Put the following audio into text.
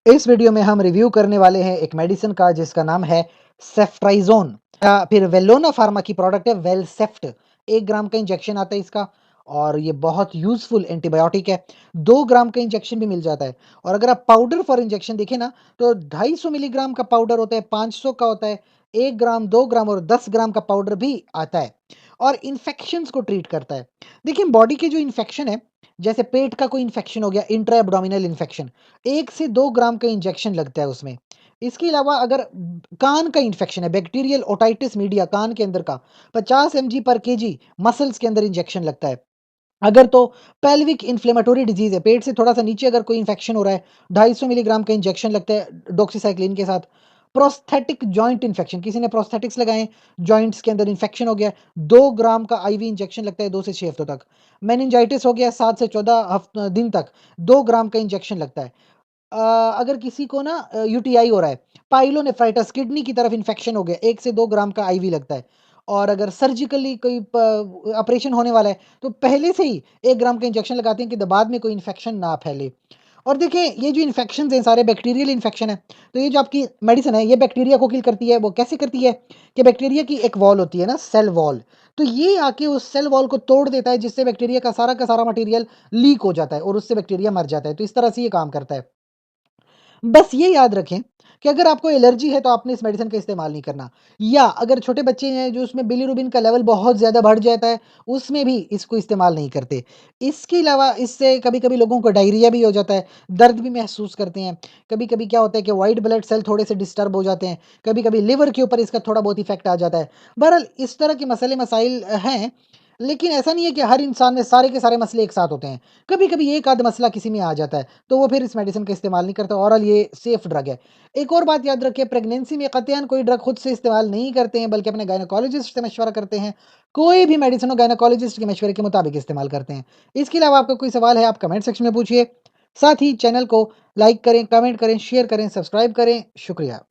इस वीडियो में हम रिव्यू करने वाले हैं एक मेडिसिन का जिसका नाम है सेफ्ट्राइजोन या फिर वेलोना फार्मा की प्रोडक्ट है वेलसेफ्ट। 1 ग्राम का इंजेक्शन आता है इसका और ये बहुत यूजफुल एंटीबायोटिक है। 2 ग्राम का इंजेक्शन भी मिल जाता है। और अगर आप पाउडर फॉर इंजेक्शन देखें ना तो 250 मिलीग्राम का पाउडर होता है, 500 का होता है, 1 ग्राम, 2 ग्राम और 10 ग्राम का पाउडर भी आता है और इन्फेक्शंस को ट्रीट करता है। देखिए बॉडी के जो इन्फेक्शन है, जैसे पेट का कोई इन्फेक्शन हो गया, इंट्रा एब्डोमिनल इन्फेक्शन, 1 से 2 ग्राम का इंजेक्शन लगता है उसमें। इसके अलावा अगर कान का इंफेक्शन है, बैक्टीरियल ओटाइटिस मीडिया कान के अंदर का, 50 mg पर केजी मसल्स के अंदर इंजेक्शन लगता है। अगर तो पेल्विक इन्फ्लेमेटोरी डिजीज है, पेट से थोड़ा सा नीचे अगर कोई इंफेक्शन हो रहा है, 250 मिलीग्राम का इंजेक्शन लगता है डॉक्सीसाइक्लिन के साथ। प्रोस्थेटिक जॉइंट इन्फेक्शन, किसी ने प्रोस्थेटिक्स लगाए, जॉइंट्स के अंदर इन्फेक्शन हो गया, 2 ग्राम का आईवी इंजेक्शन लगता है 2 से 6 हफ्तों तक। मेनिंजाइटिस हो गया 7 से 14 दिन तक, 2 ग्राम का इंजेक्शन लगता है। अगर किसी को ना यूटीआई हो रहा है, पाइलोनेफ्राइटिस किडनी की तरफ इन्फेक्शन हो गया, 1 से 2 ग्राम का आईवी लगता है। और अगर सर्जिकली कोई ऑपरेशन होने वाला है तो पहले से ही 1 ग्राम का इंजेक्शन लगाते हैं कि बाद में कोई इन्फेक्शन ना फैले। और देखिए ये जो इन्फेक्शन हैं सारे बैक्टीरियल इन्फेक्शन है, तो ये जो आपकी मेडिसिन है ये बैक्टीरिया को किल करती है। वो कैसे करती है कि बैक्टीरिया की एक वॉल होती है ना, सेल वॉल, तो ये आके उस सेल वॉल को तोड़ देता है जिससे बैक्टीरिया का सारा मटेरियल लीक हो जाता है और उससे बैक्टीरिया मर जाता है। तो इस तरह से ये काम करता है। बस ये याद रखें कि अगर आपको एलर्जी है तो आपने इस मेडिसिन का इस्तेमाल नहीं करना, या अगर छोटे बच्चे हैं जो उसमें बिलीरुबिन का लेवल बहुत ज़्यादा बढ़ जाता है, उसमें भी इसको इस्तेमाल नहीं करते। इसके अलावा इससे कभी-कभी लोगों को डायरिया भी हो जाता है, दर्द भी महसूस करते हैं। कभी-कभी क्या होता है कि व्हाइट ब्लड सेल थोड़े से डिस्टर्ब हो जाते हैं, कभी-कभी लिवर के ऊपर इसका थोड़ा बहुत इफ़ेक्ट आ जाता है। बहरहाल इस तरह के मसले मसाइल हैं, लेकिन ऐसा नहीं है कि हर इंसान में सारे के सारे मसले एक साथ होते हैं। कभी-कभी एक आध मसला किसी में आ जाता है, तो वो फिर इस मेडिसिन का इस्तेमाल नहीं करता। ओवरऑल ये सेफ ड्रग है। एक और बात याद रखिए, प्रेगनेंसी में कतईन कोई ड्रग खुद से इस्तेमाल नहीं करते हैं, बल्कि अपने गायनेकोलॉजिस्ट से मशवरा करते हैं। कोई भी मेडिसिन हो गायनेकोलॉजिस्ट के मशवरे के मुताबिक इस्तेमाल करते हैं। इसके अलावा आपका कोई सवाल है आप कमेंट सेक्शन में पूछिए। साथ ही चैनल को लाइक करें, कमेंट करें, शेयर करें, सब्सक्राइब करें। शुक्रिया।